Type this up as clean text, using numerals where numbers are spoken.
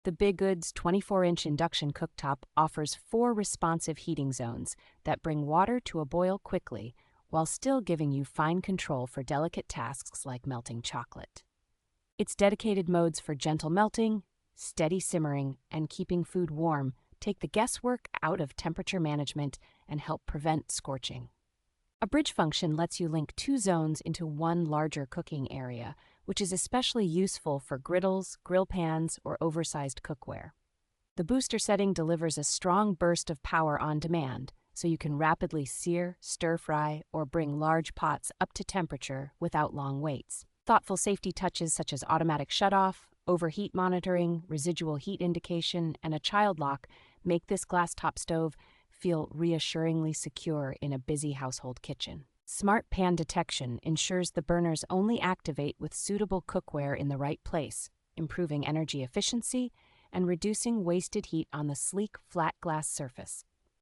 The BIGoods 24-inch induction cooktop offers 4 responsive heating zones that bring water to a boil quickly while still giving you fine control for delicate tasks like melting chocolate. Its dedicated modes for gentle melting, steady simmering, and keeping food warm take the guesswork out of temperature management and help prevent scorching. A bridge function lets you link 2 zones into one larger cooking area, which is especially useful for griddles, grill pans, or oversized cookware. The booster setting delivers a strong burst of power on demand, so you can rapidly sear, stir-fry, or bring large pots up to temperature without long waits. Thoughtful safety touches such as automatic shutoff, overheat monitoring, residual heat indication, and a child lock make this glass top stove feel reassuringly secure in a busy household kitchen. Smart pan detection ensures the burners only activate with suitable cookware in the right place, improving energy efficiency and reducing wasted heat on the sleek, flat glass surface.